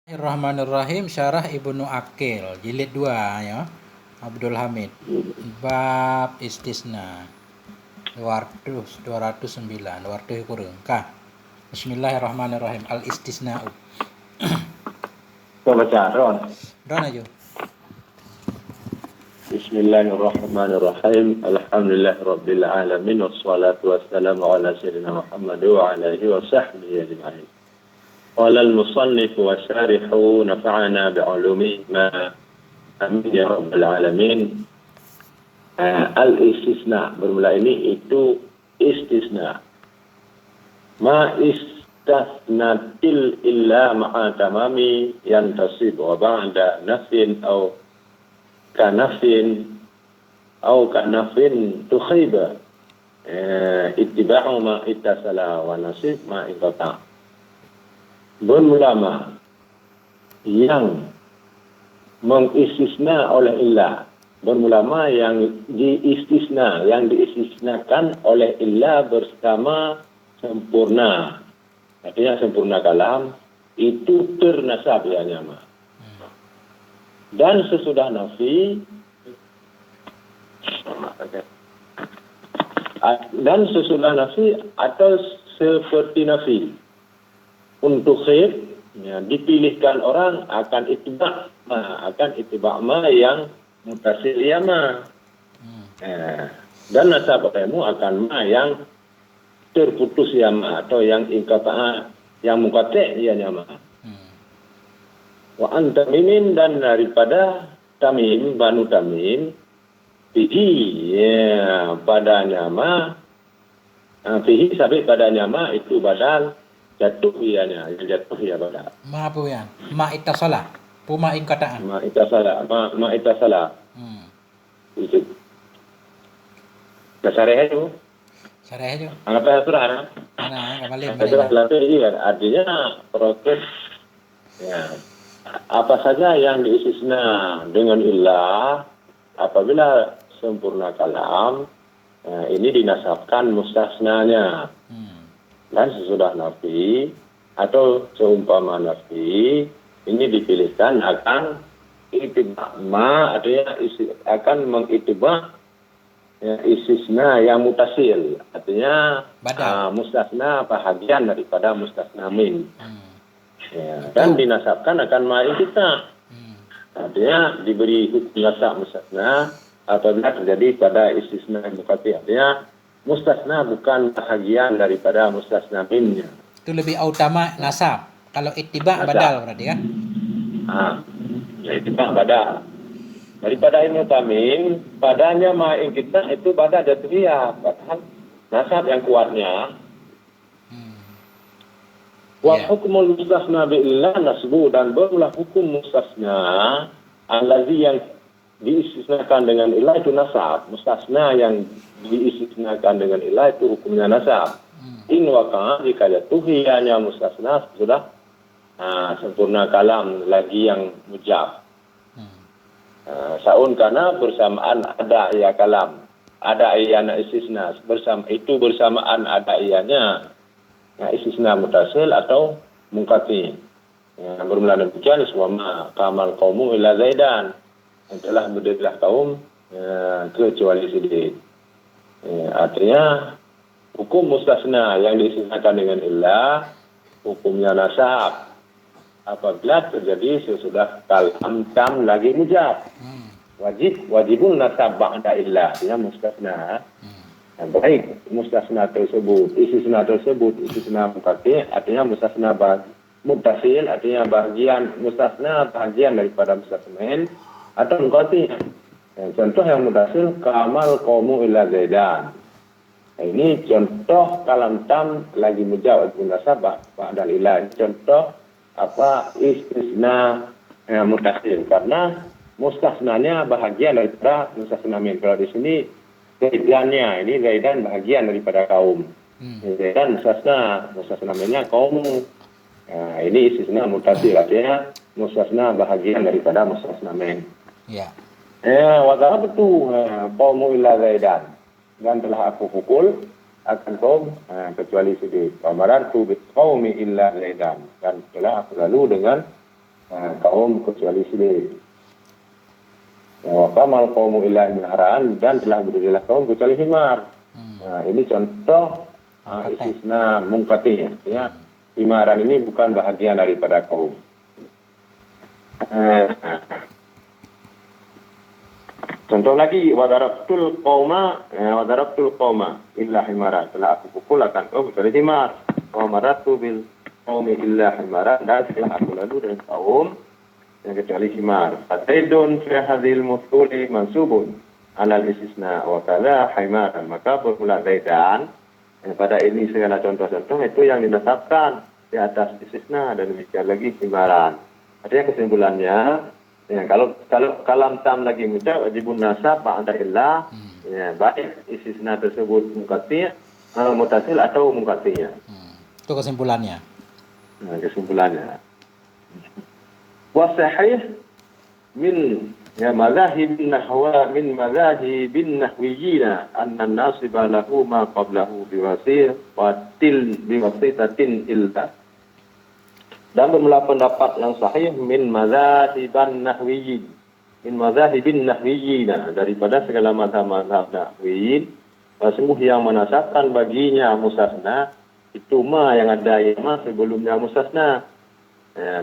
Bismillahirrahmanirrahim. Syarah Ibnu Aqil jilid 2 ya. Abdul Hamid. Bab istisna 209 kurang kah. Bismillahirrahmanirrahim. Al istisna'u. Baca Ron. Ron aja. Bismillahirrahmanirrahim. Alhamdulillah rabbil alamin wassalatu wassalamu ala sayyidina Muhammad wa ala alihi wa sahbihi ajma'in. Qala al-musannif wa syarihu nafa'ana bi'ulumi ma amin ya rabbal alamin. Al-istisna bermula ini itu istisna. Ma istasnatil illa ma'a tamami yantasib wa ba'da nafin aw kanafin aw kanafin tukhiba ittiba'u ma ittasala wa nasib ma inqata. Bermula yang mengistisna oleh illah, bermula yang diistisnakan oleh illah bersama sempurna, artinya sempurna kalam itu ternasab ya nyama. Dan sesudah nafi atau seperti nafi untuk khair ya, dipilihkan orang akan ittiba ma yang mutasil yama dan nasab ilmu akan ma yang terputus yama atau yang inqata yang muqati ya nyama. Wa anta mimin dan daripada tamim banu tamim fihi ya padanya ma fihi sampai padanya ma itu badal jatuh ianya yang jatuh ya badal Ma apa ya? Ma ittasala. Puma ingkataan. ma itasala itu dasarnya itu Syarah aja. apa surah Mana kembali surah ini kan artinya proses ya apa saja yang diistisna dengan illah apabila sempurna kalam ini dinasabkan mustasnanya dan sesudah nafi atau seumpama nafi ini dipilihkan akan ittiba ma artinya akan mengittiba ya, istisna yang mutasil artinya mustasna bahagian daripada mustasna min ya, dan dinasabkan akan ma'in kita artinya diberi hukum nasab mustasna apabila terjadi pada istisna mukati artinya mustasna bukan bahagian daripada mustasna minnya. Itu lebih utama nasab. Kalau ittiba badal berarti ya. Ya ittiba badal. Daripada ilmu tamim, padanya ma'in kita itu badal jatuhiyah. Padahal nasab yang kuatnya. Wa hukmul mustasna bi'illah nasbu dan bermula hukum mustasna allazi yang diistisnakan dengan ilah itu nasab. Mustasna yang diistisnakan dengan ilah itu hukumnya nasab. In waqa'a jika jatuh hanya mustasna sudah sempurna kalam lagi yang mujab. Saun karena bersamaan ada ia kalam, ada iyana istisna bersamaan ada iyanya istisna mutasil atau mungkati. Bermula demikian semua kamal qaumu illa zaidan yang telah berdirilah kaum kecuali sedikit. Artinya hukum mustasna yang diistisnakan dengan illah hukumnya nasab apabila terjadi sesudah kalam tam lagi mujab. Wajibun nasab ba'da illah artinya mustasna. Baik mustasna tersebut istisna mukati artinya mustasna mutasil artinya bagian mustasna bagian daripada mustasna atau mukati. Contoh yang mutasil kamal qaumu illa zaidan. Ini contoh kalam tam lagi mujab nasab ba'da illah. Contoh istisna mutasil karena mustasnanya bahagian daripada mustasna min. Kalau di sini zaidannya ini zaidan bahagian daripada kaum. Zaidan mustasna minnya kaum. Ini istisna mutasil artinya mustasna bahagian daripada mustasna min. Ya. Wa darabtu qaumu illa zaidan dan telah aku pukul akan kaum kecuali sedikit. Wa marartu bi qaumi illa zaidan dan telah aku lalu dengan kaum kecuali Sibik. Wa kamal qaumu illa himmaran, dan telah berdirilah kaum kecuali himar. Nah, ini contoh istisna mungkati, ya. Himaran ini bukan bahagian daripada kaum. Contoh lagi, wadarabtul qauma illa himara, telah aku pukul akan kaum kecuali himar. Wa maratu bil qaumi illa himara, dan telah aku lalu dengan kaum yang kecuali himar. Fataidun fi hadhil muf'uli mansubun ala al-istisna wa kadza himaran, maka bermula zaidan. Pada ini segala contoh-contoh itu yang dinasabkan di atas istisna, dan demikian lagi himaran. Artinya kesimpulannya, ya, kalau kalam tam lagi muncul wajibun nasab ba'da illah, ya, baik istisna tersebut mutasil atau mungkatinya. Itu kesimpulannya. Nah, kesimpulannya. Wasahih min madhahibin nahwiyina anna nasiba lahu ma qablahu biwasitatin illa. Dan bermula pendapat yang sahih min madhahibin nahwiyin, daripada segala mazhab nahwiyin, sungguh yang menasabkan baginya musasna itu ma yang ada ma sebelumnya musasna,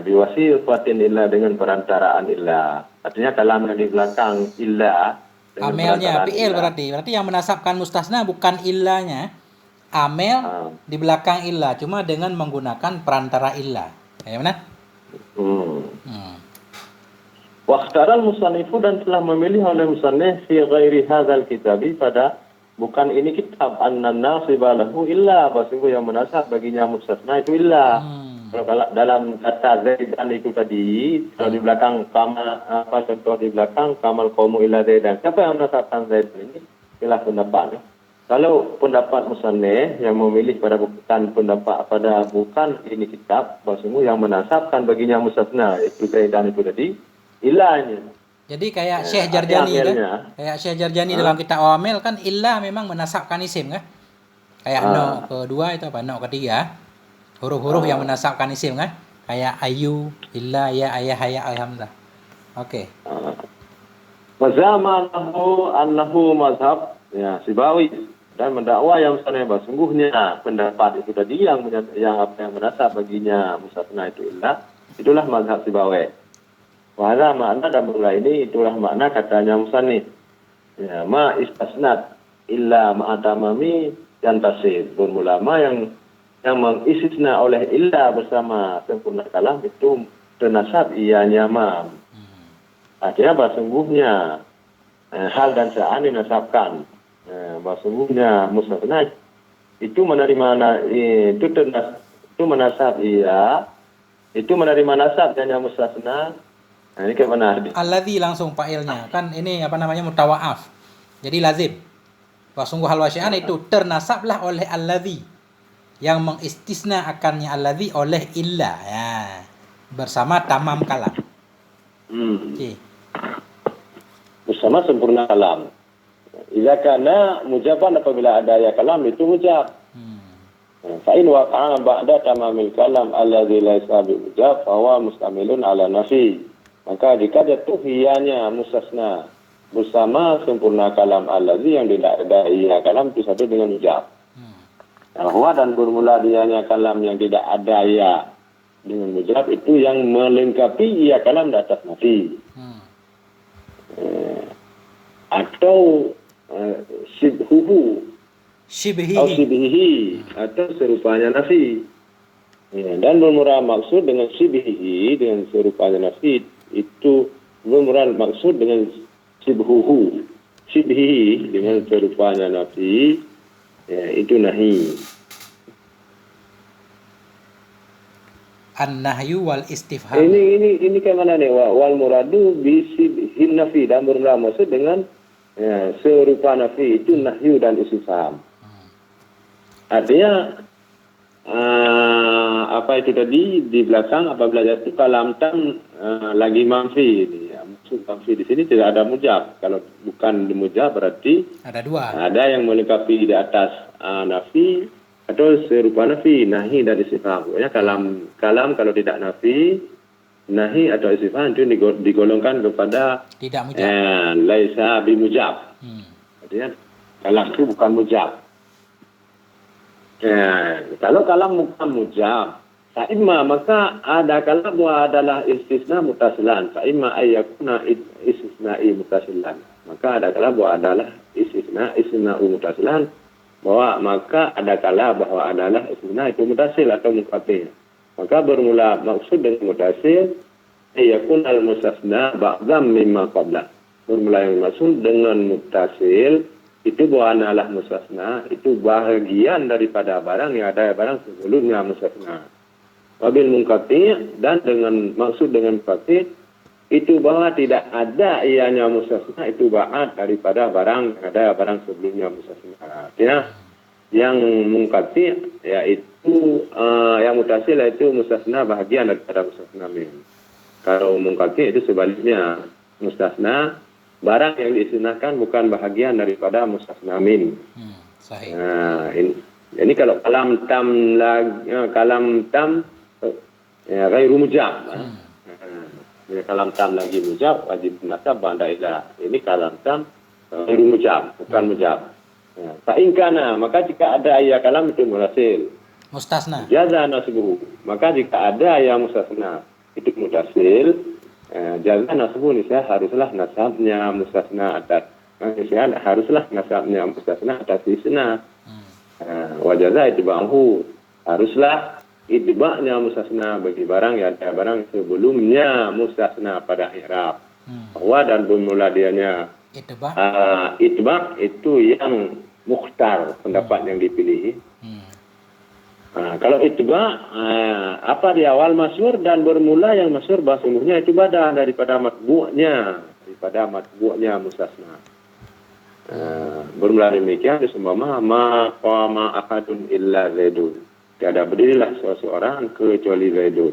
biwasifatin illa, dengan perantaraan illa. Artinya kalam yang di belakang illa Amelnya fi'il, berarti yang menasabkan mustasna bukan illanya. Amel di belakang illa, cuma dengan menggunakan perantara illa. Ya mana? Waqtaral musannifu, dan telah memilih oleh musannif fi ghairi hadzal kitabi, pada bukan ini kitab, anna nasiba lahu illa, sungguh yang menasab baginya mustasna itu illa. Kalau dalam kata zaidan itu tadi, kalau di belakang contoh di belakang kamal qaumu illa zaidan, siapa yang menasabkan zaidan ini? Itulah pendapat. Kalau pendapat musannif yang memilih pada bukan ini kitab, sungguh yang menasabkan baginya mustasna itu zaidan itu tadi ilahnya. Jadi kayak Syekh Jarjani kan? Kayak Syekh Jarjani dalam kitab Awamil kan ilah memang menasabkan isim kan? Kayak no kedua itu apa? No ketiga. Huruf-huruf yang menasabkan isim kan? Kayak ayu, illa, ya, ayah, haya, alhamdulillah. Oke. Wazamalahu annahu mazhab, ya, Sibawi, dan mendakwa yang musannif sungguhnya pendapat itu tadi yang menasab baginya mustasna itu illa, itulah mazhab Sibawi. Wahada makna, dan bermula ini itulah makna katanya musannif. Ya, ma istasnat illa ma'atamami yang tasir. Bermula ma yang mengistisna oleh illa bersama sempurna kalam itu ternasab ianya ma. Artinya sungguhnya hal dan sean dinasabkan. Sungguhnya mustasna itu menerima itu menasab iya, itu menerima nasab dan yang mustasna. Nah, ini kemana? Alladzi langsung fa'ilnya kan ini apa namanya mutawaaf. Jadi lazim. Sungguh hal wasyi'an itu ternasablah oleh alladzi, yang mengistisna akannya alladzi oleh illa, ya, bersama tamam kalam. Okay. Bersama sempurna kalam. Idza kana mujaban, apabila ada ya kalam itu mujab. Fa in waqa'a ba'da tamamil kalam alladzi laysa bi mujab fa huwa mustamilun ala nafi. Maka jika jatuh iyanya mustasna bersama sempurna kalam alladzi yang tidak ada iya kalam itu satu dengan mujab. Bahwa dan bermula dianya kalam yang tidak ada iya dengan mujab itu yang melengkapi iya kalam di atas nafi. Atau shibhihi atau serupanya nafi. Ya, dan bermula maksud dengan shibhihi, dengan serupanya nafi, itu bermula maksud dengan shibhihi dengan serupanya nafi, ya, itu nahi. An-nahyu wal istifham. Ini kayak mana nih? Wal muradu bi shibhin nafi, dan bermula maksud dengan, ya, serupa nafi itu nahyu dan istifham. Artinya apa itu tadi di belakang apabila jatuh kalam tam lagi manfi, ya, maksud manfi di sini tidak ada mujab. Kalau bukan di mujab berarti ada dua. Ada yang melengkapi di atas nafi atau serupa nafi, nahi dan istifham. Pokoknya kalam kalau tidak nafi nahi atau istifham itu digolongkan kepada Tidak mujab. laisa bimujab. Artinya kalam itu bukan mujab. Kalau kalam bukan mujab, fa'imma maka ada kalam adalah istisna mutasilan. Fa'imma ayyakuna istisna'i mutasilan. Maka ada kalam adalah istisna mutasilan. Bahwa maka ada kalam bahwa adalah istisna itu mutasil atau munqati'. Maka bermula maksud dengan mutasil ayyakuna al-mustasna ba'dhan mimma qabla. Bermula yang maksud dengan mutasil itu bahwa adalah mustasna itu bahagian daripada barang yang ada barang sebelumnya mustasna. Wabil munqati' dan dengan maksud dengan munqati' itu bahwa tidak ada ianya mustasna itu ba'ad daripada barang yang ada barang sebelumnya mustasna. Artinya yang munqati' yaitu yang mutasil yaitu mustasna bahagian daripada mustasna min. Kalau munqati' itu sebaliknya mustasna barang yang diistisnakan bukan bahagian daripada mustasna min. Sahih. Ini kalau kalam tam ghairu mujab. Kalam tam lagi mujab wajib nasab ba'da ila. Ini kalam tam ghairu mujab, bukan mujab. Fa in kana maka jika ada ya kalam itu mutasil. Mustasna. Jaza nasbuhu. Maka jika ada yang mustasna itu mutasil, jaza nasbuhu nisya haruslah nasabnya mustasna atas. Nisya haruslah nasabnya mustasna atas isna. Wa jaza itba'uhu. Haruslah itba'nya mustasna bagi barang yang ada barang sebelumnya mustasna pada i'rab. Bahwa dan bermula dianya itba' itu yang mukhtar, pendapat yang dipilih. Kalau itba' apa di awal masyhur dan bermula yang masyhur bahasanya itu badah daripada matbu'nya mustasna. Bermula demikian disebut ma qama ahadun illa zaidun. Tiada berdirilah seseorang kecuali zaidun.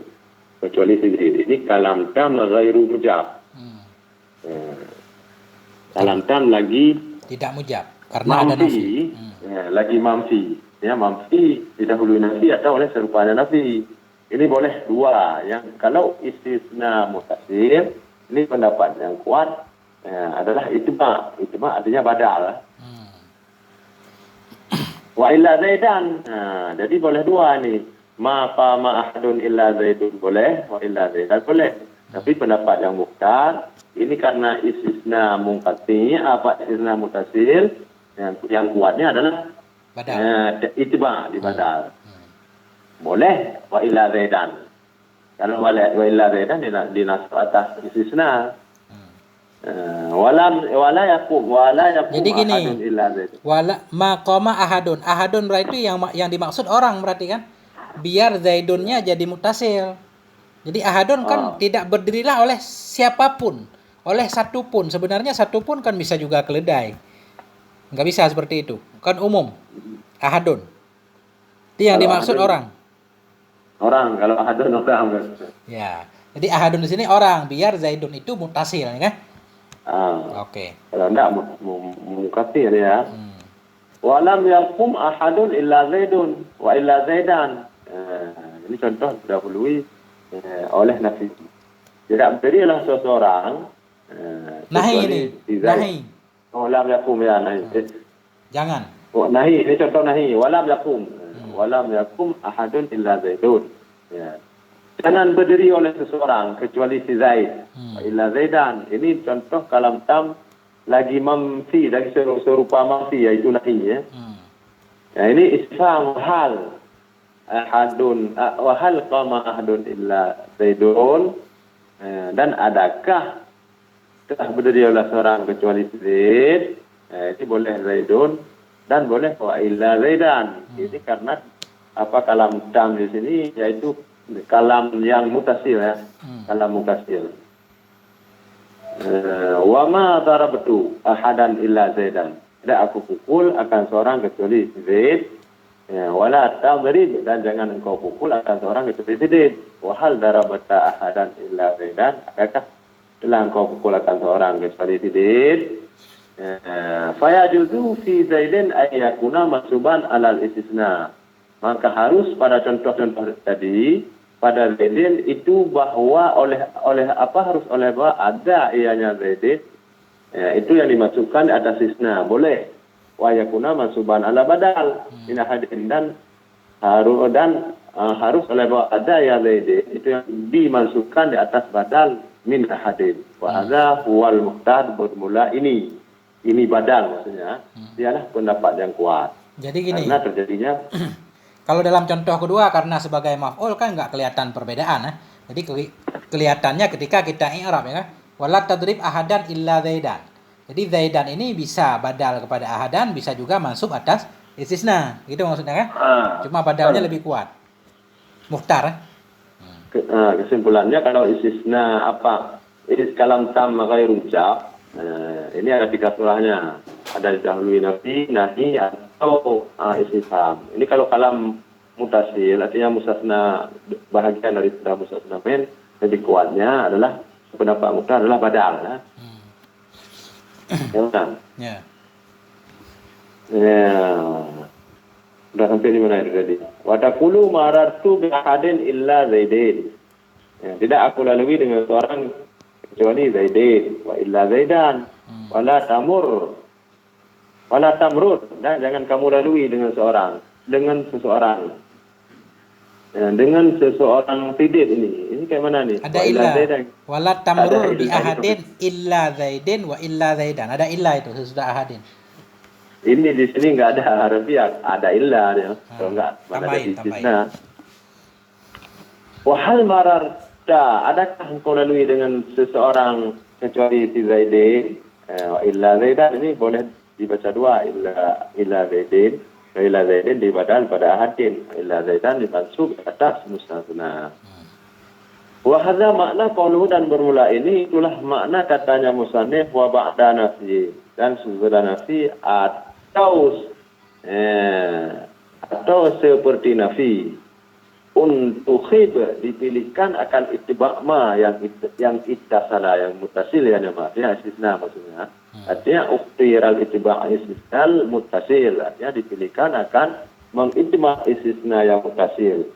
Kecuali Zaid. Ini kalam tam ghairu mujab. Kalam tam lagi tidak mujab karena ada nafi. Lagi mamfi. Ya, mamfi didahului nafi atau oleh serupanya nafi. Ini boleh dua. Yang kalau istisna mutasil, ini pendapat yang kuat adalah itba'. Itba' artinya badal. Wa illa zaidan. Jadi boleh dua nih. Ma qama ahadun illa zaidun boleh, wa illa zaidan boleh. Tapi pendapat yang mukhtar ini karena istisna munqati, apa istisna mutasil yang kuatnya adalah itba' di badal. Boleh wa illa zaidan. Kalau wa illa zaidan dinasab atas istisna. Wala yakum jadi gini, ahadun illa zaidun. Wala maqama ahadun. Ahadun berarti yang dimaksud orang berarti kan? Biar zaidunnya jadi mutasil. Jadi ahadun kan tidak berdirilah oleh siapapun, oleh satu pun. Sebenarnya satu pun kan bisa juga keledai. Enggak bisa seperti itu. Kan umum. Ahadun. Itu yang dimaksud orang. Orang, kalau ahadun orang. Ya. Jadi ahadun di sini orang, biar zaidun itu mutasil, ya kan? Oke. Kalau enggak mukatir ya. Walam yakum ahadun illa zaidun wa illa zaidan. Ini contoh dahului oleh nafi. Tidak berdirilah seseorang. Nahi ini. Nahi. Walam yakum ya nahi. Jangan. Nahi, ini contoh nahi. Walam yakum. Walam yakum ahadun illa zaidun. Ya. Jangan berdiri oleh seseorang kecuali si Zaid. Illa Zaidan. Ini contoh kalam tam lagi mamfi, lagi serupa mamfi, yaitu nahi ya. Ini istifham hal. Ahadun wa hal qama ahadun illa Zaidun. Dan adakah telah berdiri oleh seorang kecuali Zaid? Ini boleh Zaidun dan boleh wa illa Zaidan. Ini karena apa kalam tam di sini yaitu kalam yang mutasil ya. Kalam mutasil. Wa ma darabtu ahadan illa Zaidan. Tidak aku pukul akan seorang kecuali Zaid. Wala tadrib dan jangan engkau pukul akan seorang kecuali Zaid. Wa hal darabta ahadan illa Zaidan. Adakah telah engkau pukul akan seorang kecuali Zaid? Fayajuzu fi Zaidin ay yakuna mansuban alal istisna. Maka harus pada contoh-contoh tadi pada Zaidin itu bahwa oleh apa harus oleh bahwa ada ianya Zaidin, itu yang dimasukkan atas isna boleh wa yakuna mansuban ala badal min ahadin dan harus oleh bahwa ada ya Zaidin itu yang dimasukkan di atas badal min ahadin wa hadza huwal muqtad bermula ini badal maksudnya dialah pendapat yang kuat Jadi gini, karena terjadinya kalau dalam contoh kedua karena sebagai maf'ul kan nggak kelihatan perbedaan ya. Jadi kelihatannya ketika kita i'rab ya kan. Wala tadrib ahadan illa zaidan. Jadi zaidan ini bisa badal kepada ahadan, bisa juga mansub atas istisna. Gitu maksudnya kan? Cuma badalnya lebih kuat. Mukhtar ya. Kesimpulannya kalau istisna apa kalam tam ghairu jab ini ada 3 surahnya, ada dahului nafi, nahi atau istifham. Ini kalau kalam mutasil artinya mustasna bahagian dari mustasna min, lebih kuatnya adalah pendapat mukhtar adalah badal ya. Ya. Ya. Sudah sampai di mana itu tadi? Wa taqulu marartu bi ahadin illa zaidin. Ya, tidak aku lalui dengan seorang kecuali Zaidin wa illa Zaidan wala tamur wala tamrud dan jangan kamu lalui dengan seseorang dengan seseorang Zaidin ini kayak mana nih? Ada illa. Wala tamrur bi ahadin illa Zaidin wa illa Zaidan. Ada illa itu sesudah ahadin. Ini di sini enggak ada harfiah, ada illa ya. Kalau enggak tambahin. Wa hal mararta, adakah engkau lalui dengan seseorang kecuali si Zaidin? Illa Zaidan ini boleh dibaca dua, illa Zaidin, illa Zaidin dibadal pada ahadin, illa Zaidan dimansub atas mustasna. Wa hadza makna qauluhu dan bermula ini itulah makna katanya musannif wa ba'da nafi dan sesudah nafi atau seperti nafi. Untuk khib dipilihkan akan ittiba' ma yang ittasala yang mutasil ya nama ya istisna maksudnya artinya ukhtiral ittiba' istisnal muttasil artinya dipilihkan akan mengittiba' istisna yang mutasil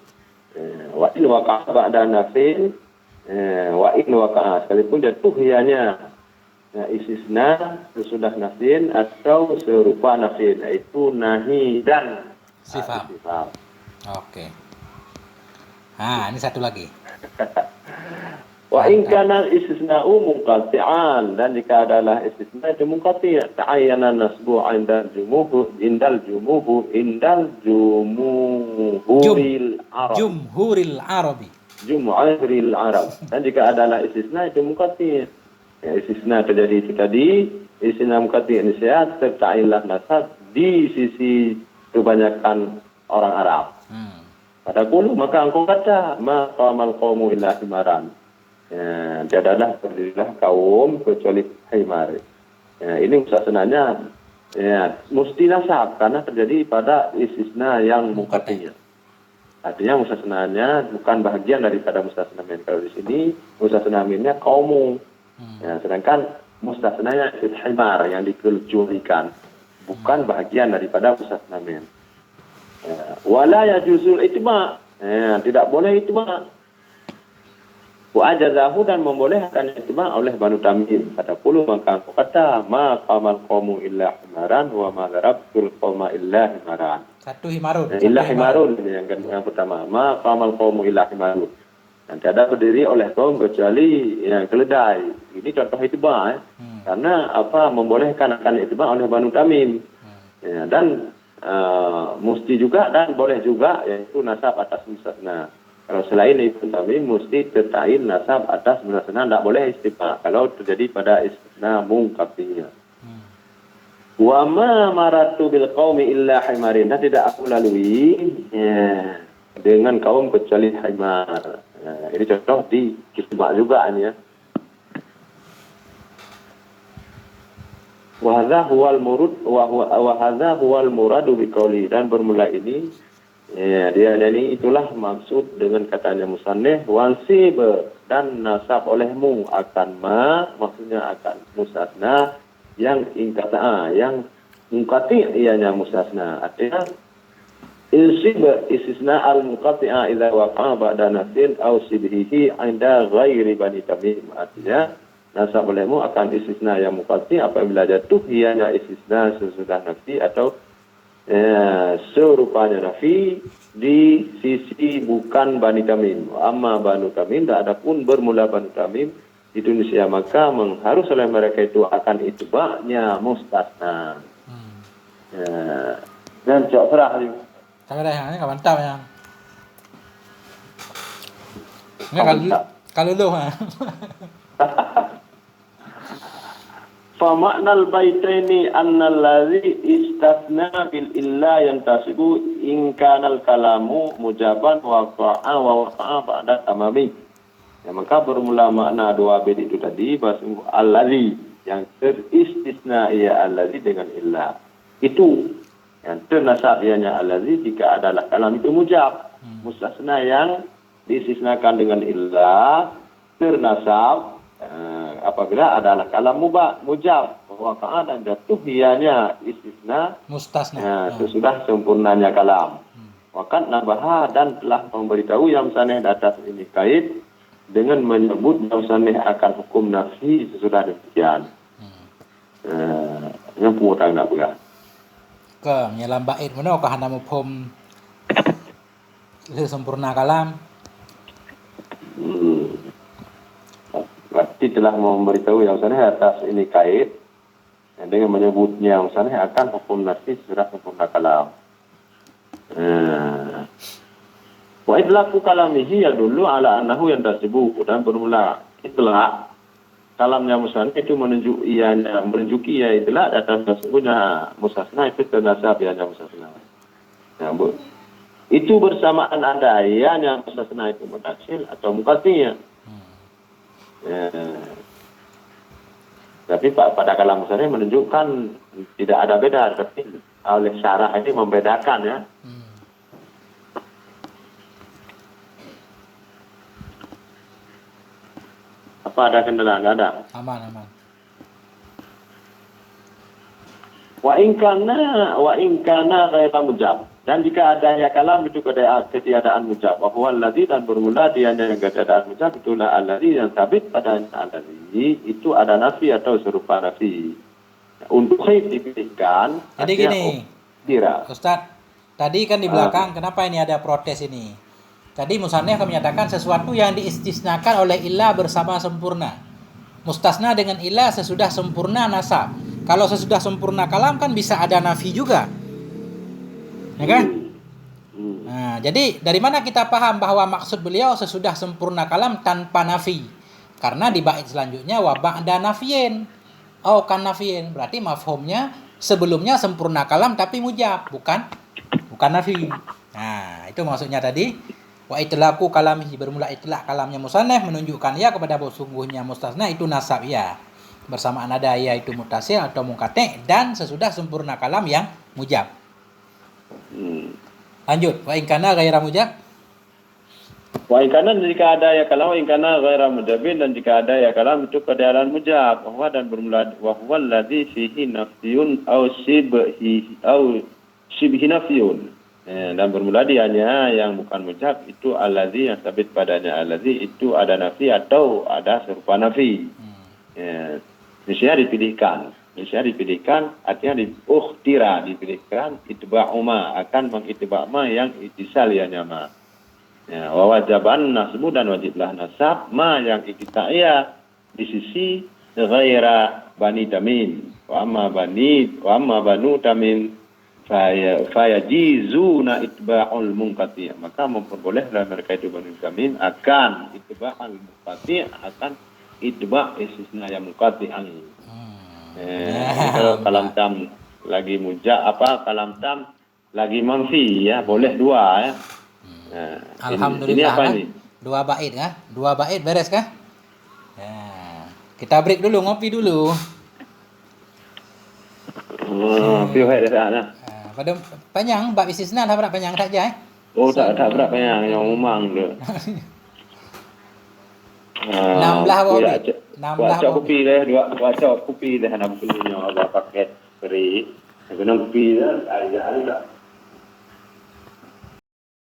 wa in waqa'a ba'da nafil wa in waqa'a sekalipun jatuh ianya istisna sesudah nafil atau serupa nafil yaitu nahi dan sifat. Oke. Ini satu lagi. Wa in kana istisna'u munqati'an dan jika adalah istisna itu munqati' ta'ayyana nasbu 'inda jumhuril arab dan jika adalah istisna itu munqati' istisna terjadi itu tadi istisna munqati' nisya serta ilah nasab di sisi kebanyakan orang Arab. Pada kulu maka engkau kata ma qamal qaumu illa himaran. Tiadalah berdirilah kaum kecuali himar. Ini mustasnanya mesti nasab karena terjadi pada istisna yang munqati'. Artinya mustasnanya bukan bagian daripada mustasna min. Kalau di sini mustasna minnya kaumu. Sedangkan mustasnanya himar yang dikecualikan bukan bagian daripada mustasna min. Wala yajuzul itma, tidak boleh itma. Wa ajazahu dan membolehkan itma oleh Banu Tamim. Kata puluh maka kata ma qamal qaumu illa himaran wa ma darabtul qauma illa himaran. Satu himarun. Illa himarun yang pertama. Ma qamal qaumu illa himarun. Dan tidak berdiri oleh kaum kecuali yang keledai. Ini contoh itma karena apa membolehkan akan itma oleh Banu Tamim. Dan mesti juga dan boleh juga yaitu nasab atas mustasna. Kalau selain itu kami mesti tertain nasab atas mustasna, tidak boleh istifa kalau terjadi pada istisna munqati'nya. Wa ma maratu bil qaumi illa himarin. Dan tidak aku lalui dengan kaum kecuali himar. Ini contoh di istisna juga ya. Wa hadza huwal muradu biqauli dan bermula ini itulah maksud dengan katanya musannif wansib dan nasab olehmu akan maksudnya akan mustasna yang ingkata yang mungkati ianya mustasna artinya Insib istisna al-muqatti'a idza waqa'a ba'da nafsin aw sibhihi 'inda ghairi bani tamim. Artinya nasab olehmu akan istisna yang muqatti apabila jatuh ianya istisna sesudah nafi atau serupanya nafi di sisi bukan bani tamim. Amma banu tamim, tak ada pun bermula banu tamim di Indonesia, maka mengharus oleh mereka itu akan itba'nya mustasna. Dan cok serah ni. Tak ada yang ini kawan tahu yang. Ini kalau lu ha. Fa ma'nal baitaini annal ladzi istathna bil illa yantasibu in kanal kalamu mujaban wa waqa'a ba'da tamami. Ya, maka bermula makna dua bait itu tadi bahasa alladzi yang teristisna ia alladzi dengan illa. Itu yang ternasab ianya alladzi jika adalah kalam itu mujab. Mustasna yang diistisnakan dengan illa ternasab apabila adalah kalam mujab. Waqa'a dan jatuh ianya istisna Mustasna. sesudah sempurnanya kalam. Waqad nabaha dan telah memberitahu yang saneh atas ini kait dengan menyebut yang saneh akan hukum nafi sesudah demikian. Yang pun nak pula. ก็menyelam bait mana kah nama pom le sempurna kalam. Berarti telah memberitahu yang saneh atas ini kait dengan menyebutnya yang saneh akan hukum nafi sesudah sempurna kalam. Wa idlaku kalamihi ya dulu ala annahu yang tasibu dan bermula itulah kalamnya musannaf itu menunjuki ia itulah atas sesungguhnya mustasna itu ternasab ianya mustasna. Nah, itu bersamaan ada ianya mustasna itu mutasil atau muqatti'nya. Tapi pada kalam musannaf menunjukkan tidak ada beda, tapi oleh syarah ini membedakan ya. Apa ada kendala? Enggak ada. Aman. Wa in kana ghairu mujab. Dan jika ada ya kalam itu ketiadaan mujab. Wa huwa alladzi dan bermula dianya yang ketiadaan mujab itulah alladzi yang sabit pada alladzi itu ada nafi atau serupa nafi. Untuk dipilihkan. Jadi gini. Kira. Ustaz, tadi kan di belakang kenapa ini ada protes ini? Tadi musannaf akan menyatakan sesuatu yang diistisnakan oleh illa bersama sempurna. Mustasna dengan illa sesudah sempurna nasab. Kalau sesudah sempurna kalam kan bisa ada nafi juga. Ya kan? Nah, jadi dari mana kita paham bahwa maksud beliau sesudah sempurna kalam tanpa nafi? Karena di bait selanjutnya wa ba'da nafiyin. Oh, kan nafiyin. Berarti mafhumnya sebelumnya sempurna kalam tapi mujab, bukan nafi. Nah, itu maksudnya tadi. Wa itlaqu kalamihi bermula itlaq kalamnya musannaf menunjukkan ya kepada sungguhnya mustasna itu nasab ya. Bersamaan ada ya itu mutasil atau muqatti' dan sesudah sempurna kalam yang mujab. Lanjut, wa in kana ghaira mujab. Wa in kana jika ada ya kalam wa in kana ghaira mujabin dan jika ada ya kalam itu keadaan mujab. Wa dan bermula wa huwa alladzi fihi nafyun aw shibhi nafyun. Dan bermula dianya yang bukan mujab itu alladzi yang sabit padanya alladzi itu ada nafi atau ada serupa nafi. Misalnya dipilihkan artinya dipilihkan itba'uma akan mengitba' ma yang ittisal ya nyama. Wa wajaban nasbu dan wajiblah nasab ma yang iktita'iyah di sisi ghaira bani tamim wa amma banu tamim fayajizuna itba'ul munqati, maka memperbolehlah mereka itu bani tamim akan itba'ul munqati akan itba' istisna yang munqati'an. Kalau kalam tam lagi mujab kalam tam lagi manfi ya boleh dua ya. Alhamdulillah. Ini apa ini? Dua bait kan? Dua bait beres kan? Ya. Kita break dulu, ngopi dulu. Piuh dah dah. Pada panjang bab istisna dah berapa panjang saja Oh tak berapa yang umang tu. 16 bawa. 16 baca kopi dah baca kopi dah nak belinya apa paket free. Kena kopi dah ada